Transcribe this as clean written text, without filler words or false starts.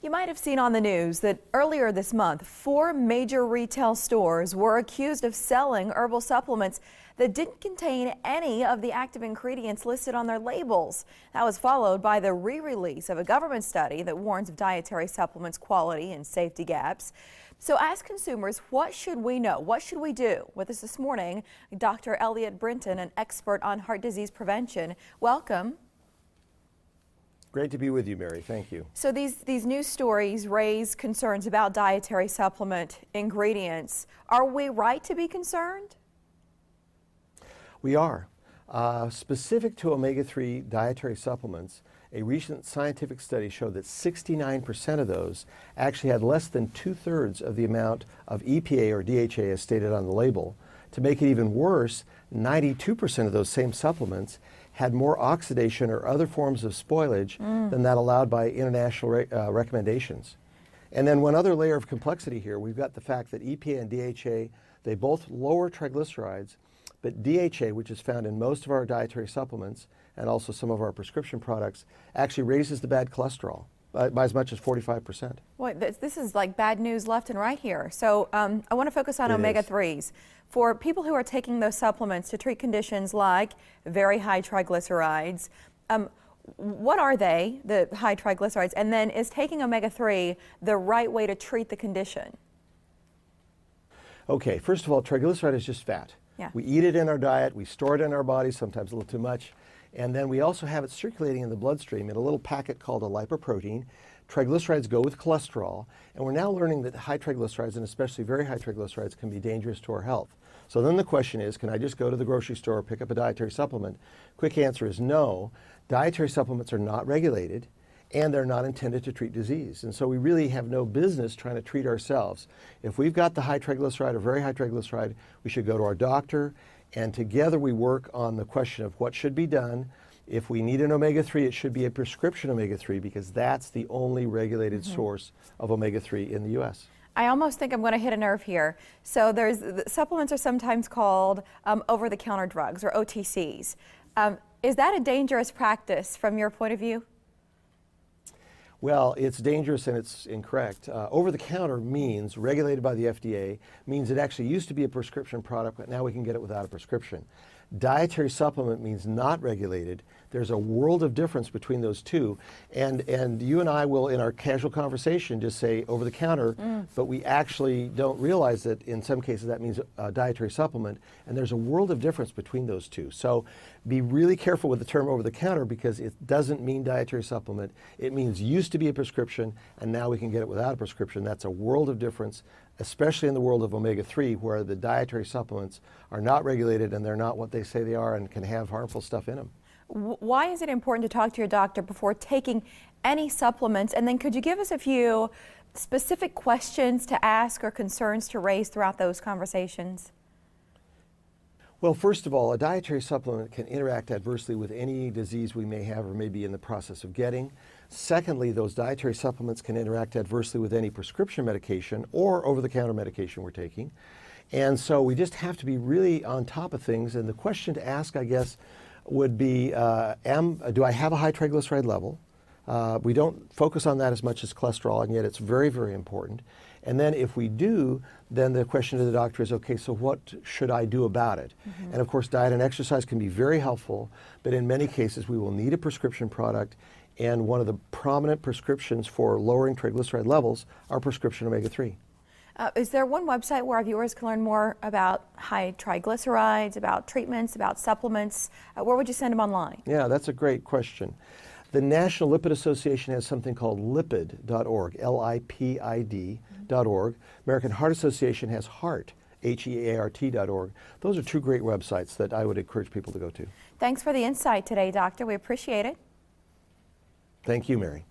You might have seen on the news that earlier this month, 4 major retail stores were accused of selling herbal supplements that didn't contain any of the active ingredients listed on their labels. That was followed by the re-release of a government study that warns of dietary supplements quality and safety gaps. So as consumers, what should we know? What should we do? With us this morning, Dr. Eliot Brinton, an expert on heart disease prevention. Welcome. Great to be with you, Mary. Thank you. So these news stories raise concerns about dietary supplement ingredients. Are we right to be concerned? We are. Specific to omega-3 dietary supplements, a recent scientific study showed that 69% of those actually had less than 2/3 of the amount of EPA or DHA as stated on the label. To make it even worse, 92% of those same supplements had more oxidation or other forms of spoilage than that allowed by international recommendations. And then one other layer of complexity here, we've got the fact that EPA and DHA, they both lower triglycerides, but DHA, which is found in most of our dietary supplements and also some of our prescription products, actually raises the bad cholesterol by as much as 45%. Boy, this is like bad news left and right here. So I want to focus on omega-3s. For people who are taking those supplements to treat conditions like very high triglycerides, what are they, the high triglycerides? And then is taking omega-3 the right way to treat the condition? Okay, first of all, triglyceride is just fat. Yeah. We eat it in our diet, we store it in our body, sometimes a little too much, and then we also have it circulating in the bloodstream in a little packet called a lipoprotein. Triglycerides go with cholesterol, and we're now learning that high triglycerides, and especially very high triglycerides, can be dangerous to our health. So then the question is, can I just go to the grocery store, pick up a dietary supplement? Quick answer is no. Dietary supplements are not regulated, and they're not intended to treat disease. And so we really have no business trying to treat ourselves. If we've got the high triglyceride or very high triglyceride, we should go to our doctor, and together we work on the question of what should be done. If we need an omega-3, it should be a prescription omega-3 because that's the only regulated source of omega-3 in the U.S. I almost think I'm going to hit a nerve here. So supplements are sometimes called over-the-counter drugs or OTCs. Is that a dangerous practice from your point of view? Well, it's dangerous and it's incorrect. Over-the-counter means, regulated by the FDA, means it actually used to be a prescription product, but now we can get it without a prescription. Dietary supplement means not regulated. There's a world of difference between those two. And you and I will, in our casual conversation, just say over-the-counter, but we actually don't realize that in some cases that means a dietary supplement. And there's a world of difference between those two. So be really careful with the term over-the-counter because it doesn't mean dietary supplement. It means used to be a prescription, and now we can get it without a prescription. That's a world of difference, especially in the world of omega-3, where the dietary supplements are not regulated and they're not what they say they are and can have harmful stuff in them. Why is it important to talk to your doctor before taking any supplements? And then could you give us a few specific questions to ask or concerns to raise throughout those conversations? Well, first of all, a dietary supplement can interact adversely with any disease we may have or may be in the process of getting. Secondly, those dietary supplements can interact adversely with any prescription medication or over-the-counter medication we're taking. And so we just have to be really on top of things. And the question to ask, I guess, would be, do I have a high triglyceride level? We don't focus on that as much as cholesterol, and yet it's very, very important. And then if we do, then the question to the doctor is, okay, so what should I do about it? And of course, diet and exercise can be very helpful, but in many cases we will need a prescription product. And one of the prominent prescriptions for lowering triglyceride levels are prescription omega-3. Is there one website where our viewers can learn more about high triglycerides, about treatments, about supplements? Where would you send them online? Yeah, that's a great question. The National Lipid Association has something called lipid.org, L-I-P-I-D.org. American Heart Association has heart, HEART.org. Those are two great websites that I would encourage people to go to. Thanks for the insight today, Doctor. We appreciate it. Thank you, Mary.